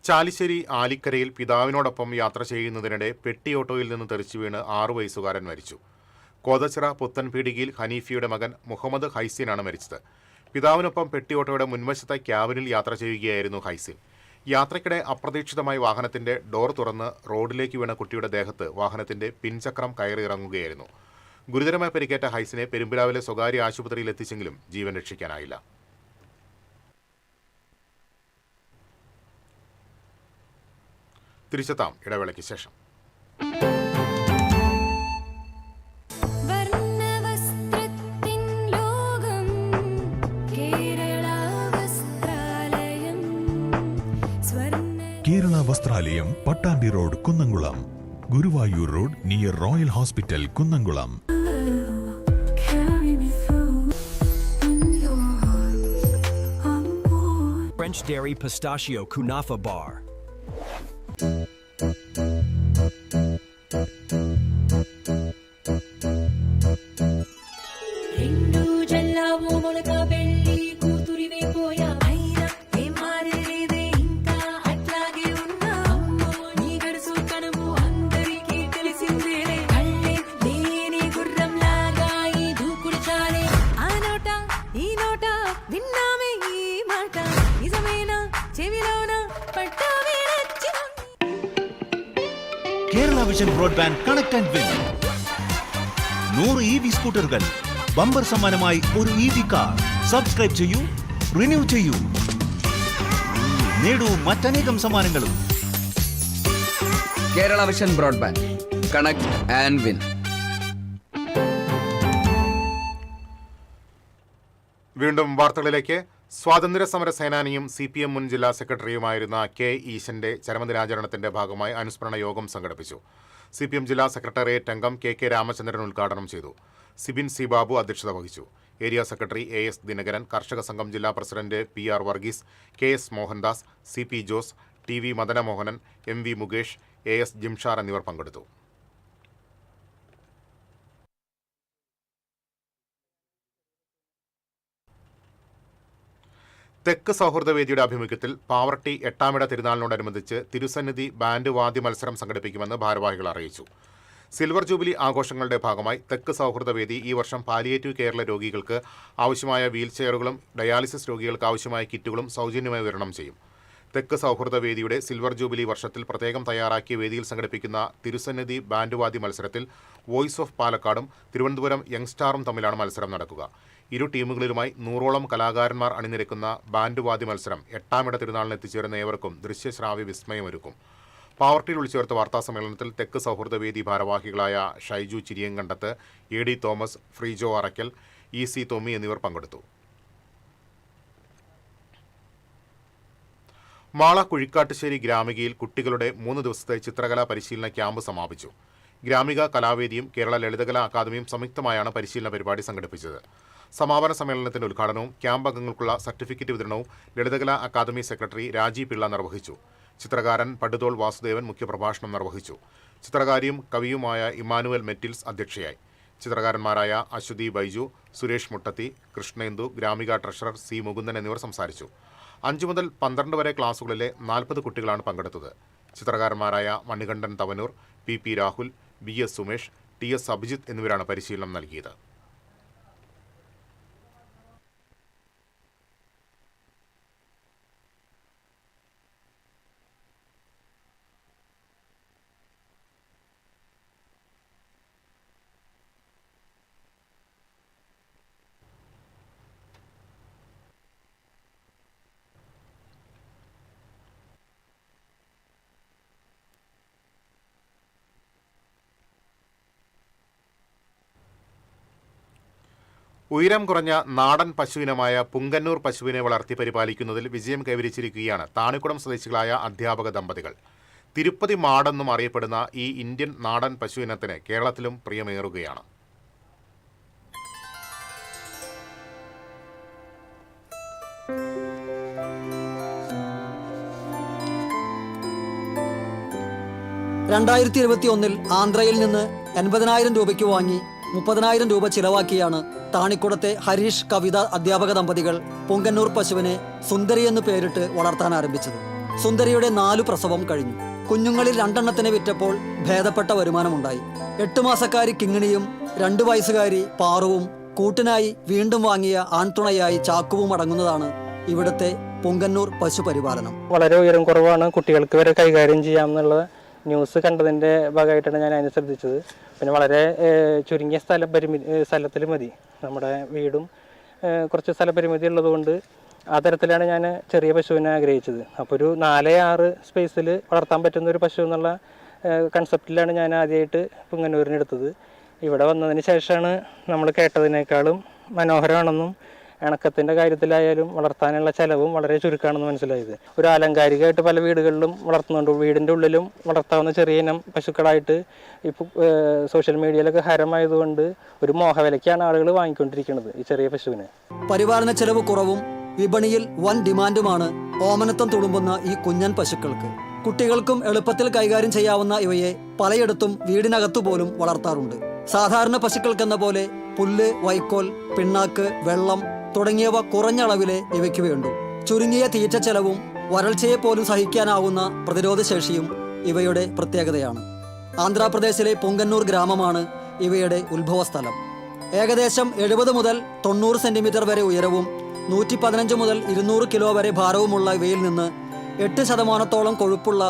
ചാലിശ്ശേരി ആലിക്കരയിൽ പിതാവിനോടൊപ്പം യാത്ര ചെയ്യുന്നതിനിടെ പെട്ടി ഓട്ടോയിൽ നിന്ന് തെറിച്ചു വീണ് 6 വയസ്സുകാരൻ മരിച്ചു. കോതച്ചിറ പുത്തൻപീടികയിൽ ഹനീഫിയുടെ മകൻ മുഹമ്മദ് ഹൈസിനാണ് മരിച്ചത്. പിതാവിനൊപ്പം പെട്ടി ഓട്ടോയുടെ മുൻവശത്തെ ക്യാബിനിൽ യാത്ര ചെയ്യുകയായിരുന്നു ഹൈസിൻ. യാത്രയ്ക്കിടെ അപ്രതീക്ഷിതമായി വാഹനത്തിന്റെ ഡോർ തുറന്ന് റോഡിലേക്ക് വീണ കുട്ടിയുടെ ദേഹത്ത് വാഹനത്തിന്റെ പിൻചക്രം കയറിയിറങ്ങുകയായിരുന്നു. ഗുരുതരമായി പരിക്കേറ്റ ഹൈസിനെ പെരുമ്പിലാവിലെ സ്വകാര്യ ആശുപത്രിയിൽ എത്തിച്ചെങ്കിലും ജീവൻ രക്ഷിക്കാനായില്ല. തിരിച്ചെത്താം ഇടവേളയ്ക്ക് ശേഷം. Kerala Vasthralayam, Pattambi road, Kunnamkulam. Guruvayur road near royal hospital, Kunnamkulam. French Dairy Pistachio Kunafa Bar. Kerala vision broadband connect and win. 100 EV സ്കൂട്ടറുകൾ, ബമ്പർ സമ്മാനമായി ഒരു EV കാർ. സബ്സ്ക്രൈബ് ചെയ്യൂ, റിന്യൂ ചെയ്യൂ, നേടൂ മറ്റനേകം സമ്മാനങ്ങളും. Kerala vision broadband connect and win. വീണ്ടും വാർത്തകളിലേക്ക്. സ്വാതന്ത്ര്യ സമര സേനാനിയും CPM മുൻ ജില്ലാ സെക്രട്ടറിയുമായിരുന്ന K ഈശന്റെ ചരമദിനാചരണത്തിന്റെ ഭാഗമായി അനുസ്മരണ യോഗം സംഘടിപ്പിച്ചു. CPM ജില്ലാ സെക്രട്ടേറിയറ്റ് അംഗം KK രാമചന്ദ്രൻ ഉദ്ഘാടനം ചെയ്തു. സിബിൻ സി ബാബു അധ്യക്ഷത വഹിച്ചു. ഏരിയ സെക്രട്ടറി AS ദിനകരൻ, കർഷക സംഘം ജില്ലാ president PR Varghese, KS Mohandas, CP Jose, TV Madanamohanan, MV Mukesh, AS ജിംഷാർ എന്നിവർ പങ്കെടുത്തു. തെക്ക് സൗഹൃദവേദിയുടെ ആഭിമുഖ്യത്തിൽ പാവർട്ടി 8-ാമിട തിരുനാളിനോടനുബന്ധിച്ച് തിരുസന്നിധി ബാൻഡ് വാദ്യ മത്സരം സംഘടിപ്പിക്കുമെന്ന് ഭാരവാഹികൾ അറിയിച്ചു. സിൽവർ ജൂബിലി ആഘോഷങ്ങളുടെ ഭാഗമായി തെക്ക് സൗഹൃദവേദി ഈ വർഷം പാലിയേറ്റീവ് കെയറിലെ രോഗികൾക്ക് ആവശ്യമായ വീൽ ചെയറുകളും ഡയാലിസിസ് രോഗികൾക്ക് ആവശ്യമായ കിറ്റുകളും സൗജന്യമായി വിതരണം ചെയ്യും. തെക്ക് സൗഹൃദവേദിയുടെ സിൽവർ ജൂബിലി വർഷത്തിൽ പ്രത്യേകം തയ്യാറാക്കിയ വേദിയിൽ സംഘടിപ്പിക്കുന്ന തിരുസന്നിധി ബാൻഡ് വാദ്യ മത്സരത്തിൽ വോയിസ് ഓഫ് പാലക്കാടും തിരുവനന്തപുരം യങ്സ്റ്റാറും തമ്മിലാണ് മത്സരം നടക്കുക. ഇരു ടീമുകളിലുമായി 100ഓളം കലാകാരന്മാർ അണിനിരക്കുന്ന ബാൻഡ് വാദ്യ മത്സരം 8-ാമിട തിരുനാളിന് എത്തിച്ചേരുന്ന ഏവർക്കും ദൃശ്യശ്രാവ്യ വിസ്മയമൊരുക്കും. പാവർട്ടിയിൽ വിളിച്ചു വാർത്താ സമ്മേളനത്തിൽ തെക്ക് സൗഹൃദവേദി ഭാരവാഹികളായ Shaiju Chiriyankandath, AD Thomas, Freejo Arakkal, EC Thomi എന്നിവർ പങ്കെടുത്തു. മാള കുഴിക്കാട്ടുശ്ശേരി ഗ്രാമികയിൽ കുട്ടികളുടെ 3 ദിവസത്തെ ചിത്രകലാ പരിശീലന ക്യാമ്പ് സമാപിച്ചു. ഗ്രാമിക കലാവേദിയും കേരള ലളിതകലാ അക്കാദമിയും സംയുക്തമായാണ് പരിശീലന പരിപാടി സംഘടിപ്പിച്ചത്. സമാപന സമ്മേളനത്തിന്റെ ഉദ്ഘാടനവും ക്യാമ്പ് അംഗങ്ങൾക്കുള്ള സർട്ടിഫിക്കറ്റ് വിതരണവും ലളിതകലാ അക്കാദമി സെക്രട്ടറി രാജീവ് പിള്ള നിർവഹിച്ചു. ചിത്രകാരൻ പടുതോൾ വാസുദേവൻ മുഖ്യപ്രഭാഷണം നിർവഹിച്ചു. ചിത്രകാരിയും കവിയുമായ ഇമ്മാനുവൽ മെറ്റിൽസ് അധ്യക്ഷയായി. ചിത്രകാരന്മാരായ അശ്വതി ബൈജു, സുരേഷ് മുട്ടത്തി, കൃഷ്ണേന്ദു, ഗ്രാമിക ട്രഷറർ സി മുകുന്ദൻ എന്നിവർ സംസാരിച്ചു. 5 മുതൽ 12 വരെ ക്ലാസുകളിലെ 40 കുട്ടികളാണ് പങ്കെടുത്തത്. ചിത്രകാരന്മാരായ Manikandan Thavanur, P Rahul, BS Sumesh, TS Abhijith എന്നിവരാണ് പരിശീലനം നൽകിയത്. ഉയരം കുറഞ്ഞ നാടൻ പശുവിനമായ പുങ്കന്നൂർ പശുവിനെ വളർത്തി പരിപാലിക്കുന്നതിൽ വിജയം കൈവരിച്ചിരിക്കുകയാണ് താണിക്കുളം സ്വദേശികളായ അധ്യാപക ദമ്പതികൾ. തിരുപ്പതി മാടെന്നും അറിയപ്പെടുന്ന ഈ ഇന്ത്യൻ നാടൻ പശുവിനത്തിന് കേരളത്തിലും പ്രിയമേറുകയാണ്. ആന്ധ്രയിൽ നിന്ന് 80,000 രൂപയ്ക്ക് വാങ്ങി 30,000 രൂപ ചിലവാക്കിയാണ് താണിക്കുളത്തെ ഹരീഷ് കവിത അധ്യാപക ദമ്പതികൾ പൊങ്കന്നൂർ പശുവിനെ സുന്ദരി എന്ന് പേരിട്ട് വളർത്താൻ ആരംഭിച്ചത്. സുന്ദരിയുടെ 4 പ്രസവം കഴിഞ്ഞു. കുഞ്ഞുങ്ങളിൽ 2 എണ്ണത്തിനെ വിറ്റപ്പോൾ ഭേദപ്പെട്ട വരുമാനമുണ്ടായി. 8 മാസക്കാരി കിങ്ങിണിയും 2 വയസ്സുകാരി പാറുവും കൂട്ടിനായി വീണ്ടും വാങ്ങിയ ആൺതുണയായി ചാക്കുവും അടങ്ങുന്നതാണ് ഇവിടുത്തെ പൊങ്കന്നൂർ പശു പരിപാലനം. വളരെ ഉയരം കുറവാണ്, കുട്ടികൾക്ക് വരെ കൈകാര്യം ചെയ്യാമെന്നുള്ള ന്യൂസ് കണ്ടതിൻ്റെ ഭാഗമായിട്ടാണ് ഞാൻ അതിനെ ശ്രദ്ധിച്ചത്. പിന്നെ വളരെ ചുരുങ്ങിയ സ്ഥലത്തിൽ മതി. നമ്മുടെ വീടും കുറച്ച് സ്ഥലപരിമിതി ഉള്ളതുകൊണ്ട് ആ തരത്തിലാണ് ഞാൻ ചെറിയ പശുവിനെ ആഗ്രഹിച്ചത്. അപ്പോൾ ഒരു 4-6 സ്പേസിൽ വളർത്താൻ പറ്റുന്ന ഒരു പശു എന്നുള്ള കൺസെപ്റ്റിലാണ് ഞാൻ ആദ്യമായിട്ട് പുങ്ങന്നൂരിന് എടുത്തത്. ഇവിടെ വന്നതിന് ശേഷമാണ് നമ്മൾ കേട്ടതിനേക്കാളും മനോഹരമാണെന്നും ഇണക്കത്തിൻ്റെ കാര്യത്തിലായാലും വളർത്താനുള്ള ചിലവും വളരെ ചുരുക്കമാണെന്ന് മനസ്സിലായത്. ഒരു ആലങ്കാരികമായിട്ട് പല വീടുകളിലും വളർത്തുന്നുണ്ട്. വീടിൻ്റെ ഉള്ളിലും വളർത്താവുന്ന ചെറിയ ഇനം പശുക്കളായിട്ട് ഇപ്പോൾ സോഷ്യൽ മീഡിയയിലൊക്കെ ഹരമായതുകൊണ്ട് ഒരു മോഹവിലയ്ക്കാണ് ആളുകൾ വാങ്ങിക്കൊണ്ടിരിക്കുന്നത് ഈ ചെറിയ പശുവിനെ. പരിപാലന ചെലവ് കുറവും വിപണിയിൽ വൻ ഡിമാൻഡുമാണ് ഓമനത്വം തുളുമ്പുന്ന ഈ കുഞ്ഞൻ പശുക്കൾക്ക്. കുട്ടികൾക്കും എളുപ്പത്തിൽ കൈകാര്യം ചെയ്യാവുന്ന ഇവയെ പലയിടത്തും വീടിനകത്തു പോലും വളർത്താറുണ്ട്. സാധാരണ പശുക്കൾക്കെന്ന പോലെ പുല്ല്, വൈക്കോൽ, പിണ്ണാക്ക്, വെള്ളം തുടങ്ങിയവ കുറഞ്ഞ അളവിലെ ഇവയ്ക്ക് വേണ്ടു. ചുരുങ്ങിയ തീറ്റ ചെലവും വരൾച്ചയെ പോലും സഹിക്കാനാവുന്ന പ്രതിരോധശേഷിയും ഇവയുടെ പ്രത്യേകതയാണ്. ആന്ധ്രാപ്രദേശിലെ പൊങ്കന്നൂർ ഗ്രാമമാണ് ഇവയുടെ ഉത്ഭവസ്ഥലം. ഏകദേശം 70 മുതൽ 90 സെന്റിമീറ്റർ വരെ ഉയരവും 115 മുതൽ 200 കിലോ വരെ ഭാരവുമുള്ള ഇവയിൽ നിന്ന് 8% കൊഴുപ്പുള്ള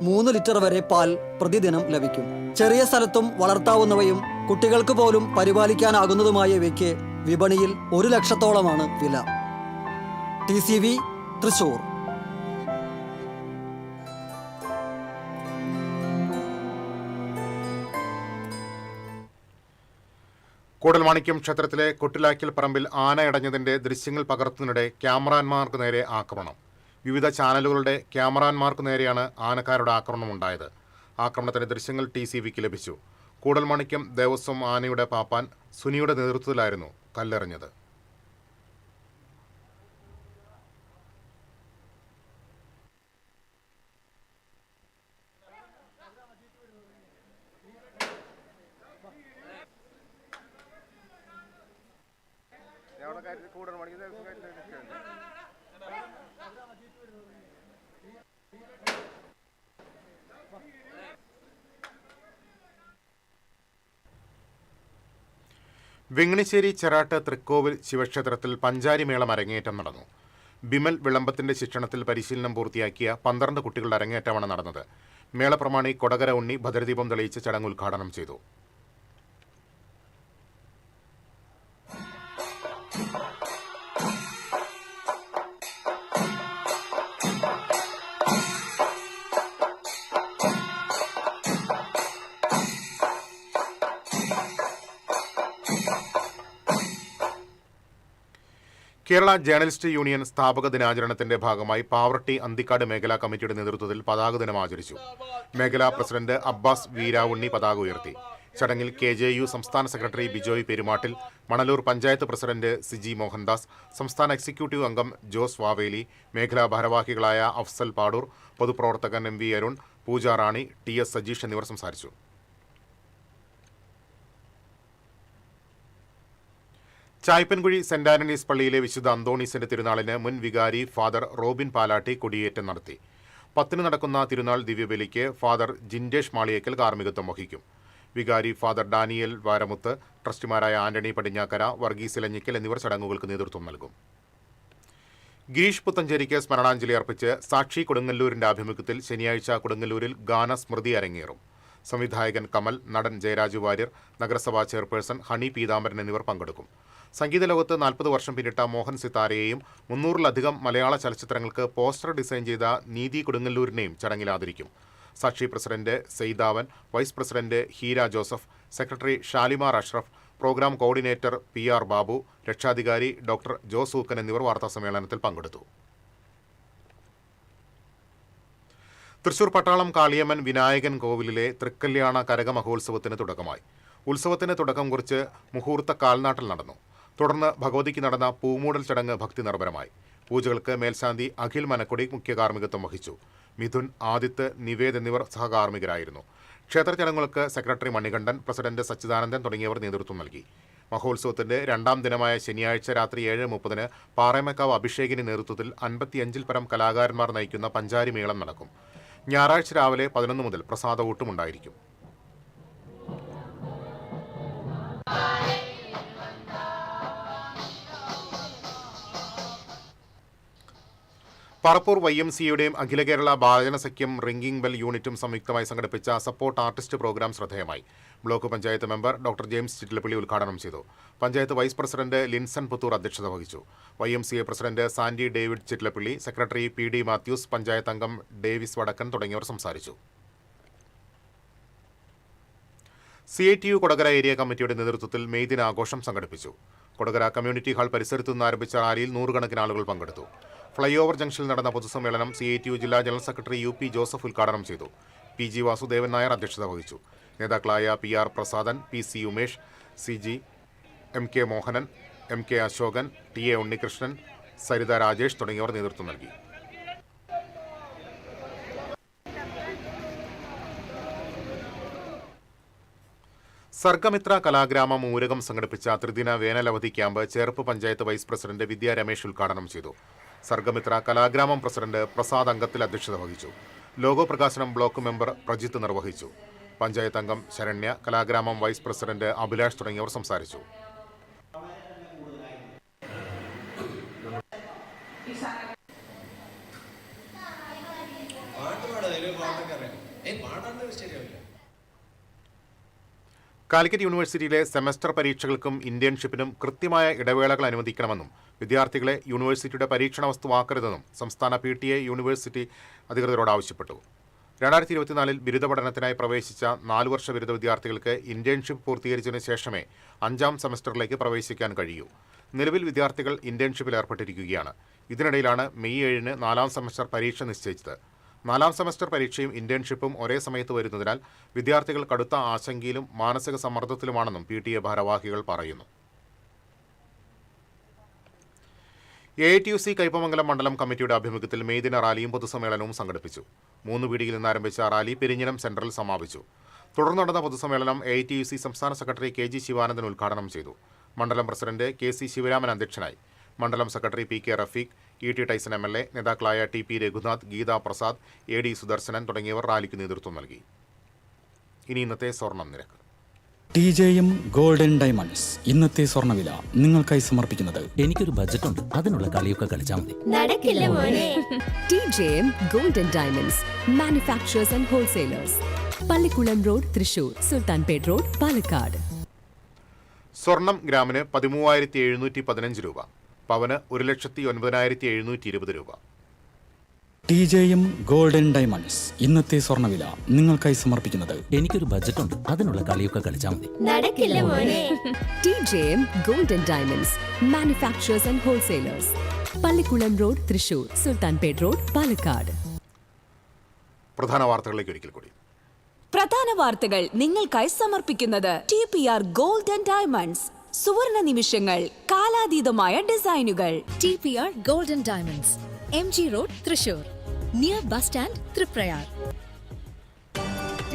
3 ലിറ്റർ വരെ പാൽ പ്രതിദിനം ലഭിക്കും. ചെറിയ സ്ഥലത്തും വളർത്താവുന്നവയും കുട്ടികൾക്ക് പോലും പരിപാലിക്കാനാകുന്നതുമായ ഇവയ്ക്ക് വിപണിയിൽ 1 ലക്ഷത്തോളമാണ് വില. TCV തൃശൂർ. കൂടൽമാണിക്യം ക്ഷേത്രത്തിലെ കൊട്ടിലാക്കൽ പറമ്പിൽ ആനയടഞ്ഞതിന്റെ ദൃശ്യങ്ങൾ പകർത്തുന്നതിനിടെ ക്യാമറാമാർക്ക് നേരെ ആക്രമണം. വിവിധ ചാനലുകളുടെ ക്യാമറാമാർക്ക് നേരെയാണ് ആനക്കാരുടെ ആക്രമണമുണ്ടായത്. ആക്രമണത്തിന്റെ ദൃശ്യങ്ങൾ TCVക്ക് ലഭിച്ചു. കൂടൽമാണിക്യം ദേവസ്വം ആനയുടെ പാപ്പാൻ സുനിയുടെ നേതൃത്വത്തിലായിരുന്നു കല്ലെറിഞ്ഞത്. വെങ്ങണിശ്ശേരി ചെറാട്ട് തൃക്കോവിൽ ശിവക്ഷേത്രത്തിൽ പഞ്ചാരിമേളം അരങ്ങേറ്റം നടന്നു. ബിമൽ വിളമ്പത്തിന്റെ ശിക്ഷണത്തിൽ പരിശീലനം പൂർത്തിയാക്കിയ 12 കുട്ടികളുടെ അരങ്ങേറ്റമാണ് നടന്നത്. മേളപ്രമാണി കൊടകര ഉണ്ണി ഭദ്രദീപം തെളിയിച്ച് ചടങ്ങ് ഉദ്ഘാടനം ചെയ്തു. കേരള ജേർണലിസ്റ്റ് യൂണിയൻ സ്ഥാപക ദിനാചരണത്തിന്റെ ഭാഗമായി പാവറട്ടി അന്തിക്കാട് മേഖലാ കമ്മിറ്റിയുടെ നേതൃത്വത്തിൽ പതാക ദിനം ആചരിച്ചു. മേഖലാ പ്രസിഡന്റ് അബ്ബാസ് വീരാവുണ്ണി പതാക ഉയർത്തി. ചടങ്ങിൽ KJU സംസ്ഥാന സെക്രട്ടറി ബിജോയ് പെരുമാട്ടിൽ, മണലൂർ പഞ്ചായത്ത് പ്രസിഡന്റ് സിജി മോഹൻദാസ്, സംസ്ഥാന എക്സിക്യൂട്ടീവ് അംഗം ജോസ് വാവേലി, മേഖലാ ഭാരവാഹികളായ അഫ്സൽ പാടൂർ, പൊതുപ്രവർത്തകൻ MV അരുൺ, പൂജ റാണി, TS സജീഷ് എന്നിവർ സംസാരിച്ചു. ചായ്പൻകുഴി സെന്റ് ആന്റണീസ് പള്ളിയിലെ വിശുദ്ധ അന്തോണീസിന്റെ തിരുനാളിന് മുൻ വികാരി ഫാദർ റോബിൻ പാലാട്ടി കൊടിയേറ്റം നടത്തി. 10 നടക്കുന്ന തിരുനാൾ ദിവ്യബലിക്ക് ഫാദർ ജിൻഡേഷ് മാളിയേക്കൽ കാർമ്മികത്വം വഹിക്കും. വികാരി ഫാദർ ഡാനിയൽ വാരമുത്ത്, ട്രസ്റ്റിമാരായ ആന്റണി പടിഞ്ഞാക്കര, വർഗീസ് ഇലഞ്ഞിക്കൽ എന്നിവർ ചടങ്ങുകൾക്ക് നേതൃത്വം നൽകും. ഗിരീഷ് പുത്തഞ്ചേരിക്ക് സ്മരണാഞ്ജലി അർപ്പിച്ച് സാക്ഷി കൊടുങ്ങല്ലൂരിന്റെ ആഭിമുഖ്യത്തിൽ ശനിയാഴ്ച കൊടുങ്ങല്ലൂരിൽ ഗാനസ്മൃതി അരങ്ങേറും. സംവിധായകൻ കമൽ, നടൻ ജയരാജ് വാര്യർ, നഗരസഭാ ചെയർപേഴ്സൺ ഹണി പീതാംബരൻ എന്നിവർ പങ്കെടുക്കും. സംഗീത ലോകത്ത് 40 വർഷം പിന്നിട്ട മോഹൻ സിത്താരയെയും 300-ലധികം മലയാള ചലച്ചിത്രങ്ങൾക്ക് പോസ്റ്റർ ഡിസൈൻ ചെയ്ത നീതി കൊടുങ്ങല്ലൂരിനെയും ചടങ്ങിൽ ആദരിക്കും. Sakshi president Seythavan, vice president Heera Joseph, secretary Shalimar Ashraf, programme coordinator PR Babu, രക്ഷാധികാരി ഡോക്ടർ ജോസ് ഊക്കൻ എന്നിവർ വാർത്താസമ്മേളനത്തിൽ പങ്കെടുത്തു. തൃശൂർ പട്ടാളം കാളിയമ്മൻ വിനായകൻ കോവിലിലെ തൃക്കല്യാണ കരക മഹോത്സവത്തിന് തുടക്കമായി. ഉത്സവത്തിന് തുടക്കം കുറിച്ച് മുഹൂർത്ത കാൽനാട്ടൽ നടന്നു. തുടർന്ന് ഭഗവതിക്ക് നടന്ന പൂമൂടൽ ചടങ്ങ് ഭക്തി നിർഭരമായി. പൂജകൾക്ക് മേൽശാന്തി അഖിൽ മനക്കൊടി മുഖ്യ കാർമ്മികത്വം വഹിച്ചു. മിഥുൻ, ആദിത്ത്, നിവേദ് എന്നിവർ സഹകാർമ്മികരായിരുന്നു. ക്ഷേത്ര ചടങ്ങുകൾക്ക് സെക്രട്ടറി മണികണ്ഠൻ, പ്രസിഡന്റ് സച്ചിദാനന്ദൻ തുടങ്ങിയവർ നേതൃത്വം നൽകി. മഹോത്സവത്തിന്റെ 2ാം ദിനമായ ശനിയാഴ്ച രാത്രി 7:30 പാറേമക്കാവ് അഭിഷേകിന്റെ നേതൃത്വത്തിൽ 55-ൽ പരം കലാകാരന്മാർ നയിക്കുന്ന പഞ്ചാരി മേളം നടക്കും. ഞായറാഴ്ച രാവിലെ 11 മുതൽ പ്രസാദ ഊട്ടുമുണ്ടായിരിക്കും. പറപ്പൂർ YMCAയുടെയും അഖില കേരള ബാലജന സഖ്യം റിംഗിംഗ് ബെൽ യൂണിറ്റും സംയുക്തമായി സംഘടിപ്പിച്ച സപ്പോർട്ട് ആർട്ടിസ്റ്റ് പ്രോഗ്രാം ശ്രദ്ധേയമായി. Block panchayat member doctor James Chittilappilly ഉദ്ഘാടനം ചെയ്തു. പഞ്ചായത്ത് വൈസ് പ്രസിഡന്റ് ലിൻസൺ പുത്തൂർ അധ്യക്ഷത വഹിച്ചു. YMCA president Sandy David Chittilappilly, secretary PD Mathews, panchayat അംഗം ഡേവിസ് വടക്കൻ തുടങ്ങിയവർ സംസാരിച്ചു. CITU കൊടകര ഏരിയ കമ്മിറ്റിയുടെ നേതൃത്വത്തിൽ മെയ് ദിനാഘോഷം സംഘടിപ്പിച്ചു. കൊടകര കമ്മ്യൂണിറ്റി ഹാൾ പരിസരത്തു നിന്ന് ആരംഭിച്ച റാലിയിൽ 100 ആളുകൾ പങ്കെടുത്തു. ഫ്ലൈ ഓവർ ജംഗ്ഷനിൽ നടന്ന പൊതുസമ്മേളനം CITU ജില്ലാ ജനറൽ സെക്രട്ടറി UP ജോസഫ് ഉദ്ഘാടനം ചെയ്തു. PG വാസുദേവൻ നായർ അധ്യക്ഷത വഹിച്ചു. നേതാക്കളായ PR Prasadan, PC Umesh, CG, MK Mohanan, MK Ashokan, TA Unnikrishnan, Saritha Rajesh തുടങ്ങിയവർ നേതൃത്വം നൽകി. സർഗമിത്ര കലാഗ്രാമം ഊരകം സംഘടിപ്പിച്ച ത്രിദിന വേനലവധി camp Cherpu panchayat vice president Vidya Ramesh ഉദ്ഘാടനം ചെയ്തു. സർഗമിത്ര കലാഗ്രാമം പ്രസിഡന്റ് പ്രസാദ് അംഗത്തിൽ അധ്യക്ഷത വഹിച്ചു. ലോഗോ പ്രകാശനം ബ്ലോക്ക് മെമ്പർ പ്രജിത്ത് നിർവഹിച്ചു. പഞ്ചായത്ത് അംഗം ശരണ്യ, കലാഗ്രാമം വൈസ് പ്രസിഡന്റ് അഭിലാഷ് തുടങ്ങിയവർ സംസാരിച്ചു. കാലിക്കറ്റ് യൂണിവേഴ്സിറ്റിയിലെ സെമസ്റ്റർ പരീക്ഷകൾക്കും ഇന്റേൺഷിപ്പിനും കൃത്യമായ ഇടവേളകൾ അനുവദിക്കണമെന്നും വിദ്യാർത്ഥികളെ യൂണിവേഴ്സിറ്റിയുടെ പരീക്ഷണ വസ്തുവാക്കരുതെന്നും സംസ്ഥാന PTA യൂണിവേഴ്സിറ്റി അധികൃതരോട് ആവശ്യപ്പെട്ടു. 2024-ൽ ബിരുദ പഠനത്തിനായി പ്രവേശിച്ച 4 വർഷ ബിരുദ വിദ്യാർത്ഥികൾക്ക് ഇന്റേൺഷിപ്പ് പൂർത്തീകരിച്ചതിന് ശേഷമേ 5ാം സെമസ്റ്ററിലേക്ക് പ്രവേശിക്കാൻ കഴിയൂ. നിലവിൽ വിദ്യാർത്ഥികൾ ഇന്റേൺഷിപ്പിൽ ഏർപ്പെട്ടിരിക്കുകയാണ്. ഇതിനിടയിലാണ് മെയ് 7-ന് 4ാം സെമസ്റ്റർ പരീക്ഷ നിശ്ചയിച്ചത്. 4ാം സെമസ്റ്റർ പരീക്ഷയും ഇന്റേൺഷിപ്പും ഒരേ സമയത്ത് വരുന്നതിനാൽ വിദ്യാർത്ഥികൾ കടുത്ത ആശങ്കയിലും മാനസിക സമ്മർദ്ദത്തിലുമാണെന്നും PTA ഭാരവാഹികൾ പറയുന്നു. AITUC കയ്പമംഗലം മണ്ഡലം കമ്മിറ്റിയുടെ ആഭിമുഖ്യത്തിൽ മെയ് ദിന റാലിയും പൊതുസമ്മേളനവും സംഘടിപ്പിച്ചു. 3 പീടികയിൽ നിന്ന് ആരംഭിച്ച റാലി പെരിഞ്ഞനം സെൻട്രൽ സമാപിച്ചു. തുടർന്ന് നടന്ന പൊതുസമ്മേളനം AITUC സംസ്ഥാന സെക്രട്ടറി KG ശിവാനന്ദൻ ഉദ്ഘാടനം ചെയ്തു. മണ്ഡലം പ്രസിഡന്റ് KC ശിവരാമൻ അധ്യക്ഷനായി. മണ്ഡലം secretary PK Rafeeq, ET Tyson MLA, നേതാക്കളായ TP രഘുനാഥ്, ഗീതാ പ്രസാദ്, AD സുദർശനൻ തുടങ്ങിയവർ റാലിക്ക് നേതൃത്വം നൽകി. ഇനി ഇന്നത്തെ സ്വർണം നിരക്ക്. TJM ഗോൾഡൻ ഡയമണ്ട്സ് ഇന്നത്തെ സ്വർണ്ണവില നിങ്ങൾക്കായി സമർപ്പിക്കുന്നത്. എനിക്കൊരു ബജറ്റ് ഉണ്ട്, അതിനുള്ള കളിയൊക്കെ കളിച്ചാൽ മതി. നടക്കില്ല മോനെ. TJM golden diamonds manufacturers and wholesalers, Pallikkulam road, Thrissur, Sultanpet road, Palakkad. സ്വർണം ഗ്രാമിന് 13,715 രൂപ, പവന് 1,09,720 രൂപ. TJM ഗോൾഡൻ ഡയമണ്ട്സ് ഇന്നത്തെ സ്വർണ്ണവില നിങ്ങൾക്കായി സമർപ്പിക്കുന്നത് എനിക്കൊരു ബജറ്റ് ഉണ്ട്, അതിനുള്ള കളിയൊക്കെ കളിച്ചാൽ മതി. നടക്കില്ല മോനെ. TJM golden diamonds manufacturers and wholesalers. Pallikkulam road, Thrissur. Sultanpet road, Palakkad. പ്രധാന വാർത്തകളിലേക്ക് ഒരിക്കൽ കൂടി. പ്രധാന വാർത്തകൾ നിങ്ങൾക്കായി സമർപ്പിക്കുന്നത് TPR ഗോൾഡ് ആൻഡ് ഡയമണ്ട്സ്. സുവർണ നിമിഷങ്ങൾ, കാലാതീതമായ ഡിസൈനുകൾ. TPR golden diamonds, MG road, Thrissur. Near bus stand, Triprayar.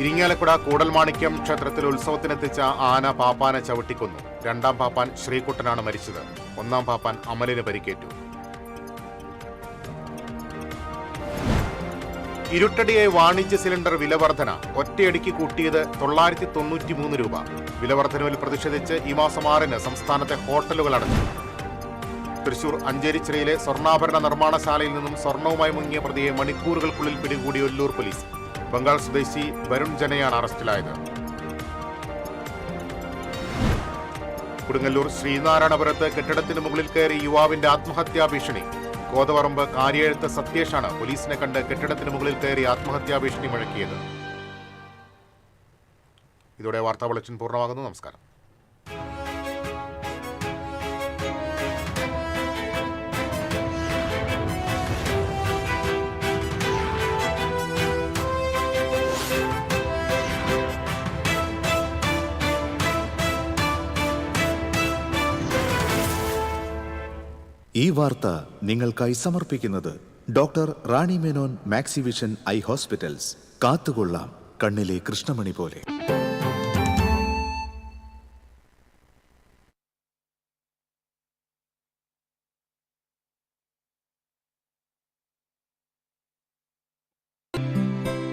Irinjalakuda Koodalmanikyam ക്ഷേത്രത്തിൽ ഉത്സവത്തിനെത്തിച്ച ആന പാപ്പാനെ ചവിട്ടിക്കൊന്നു. രണ്ടാം പാപ്പാൻ ശ്രീകുട്ടനാണ് മരിച്ചത്. ഒന്നാം പാപ്പാൻ അമലിന് പരിക്കേറ്റു. ഇരുട്ടടിയെ വാണിജ്യ സിലിണ്ടർ വിലവർധന ഒറ്റയടിക്ക് കൂട്ടിയത് 993 രൂപ. വിലവർധനവിൽ പ്രതിഷേധിച്ച് ഈ മാസം 6-ന് സംസ്ഥാനത്തെ ഹോട്ടലുകൾ അടച്ചു. തൃശൂർ അഞ്ചേരിച്ചിറയിലെ സ്വർണ്ണാഭരണ നിർമ്മാണശാലയിൽ നിന്നും സ്വർണവുമായി മുങ്ങിയ പ്രതിയെ മണിക്കൂറുകൾക്കുള്ളിൽ പിടികൂടി ഒല്ലൂർ പോലീസ്. ബംഗാൾ സ്വദേശി വരുൺ ജനയാണ് അറസ്റ്റിലായത്. കൊടുങ്ങല്ലൂർ ശ്രീനാരായണപുരത്ത് കെട്ടിടത്തിന് മുകളിൽ കയറി യുവാവിന്റെ ആത്മഹത്യാ ഭീഷണി. കോതവറമ്പ് കാര്യെഴുത്ത് സത്യേഷാണ് പോലീസിനെ കണ്ട് കെട്ടിടത്തിന് മുകളിൽ കയറി ആത്മഹത്യാ ഭീഷണി മുഴക്കിയത്. ഇതോടെ വാർത്താ ബുള്ളറ്റിൻ പൂർണ്ണമാകുന്നു. നമസ്കാരം. ഈ വാർത്ത നിങ്ങൾക്കായി സമർപ്പിക്കുന്നത് doctor Rani Menon Maxivision I hospitals. കാത്തുകൊള്ളാം കണ്ണിലെ കൃഷ്ണമണി പോലെ.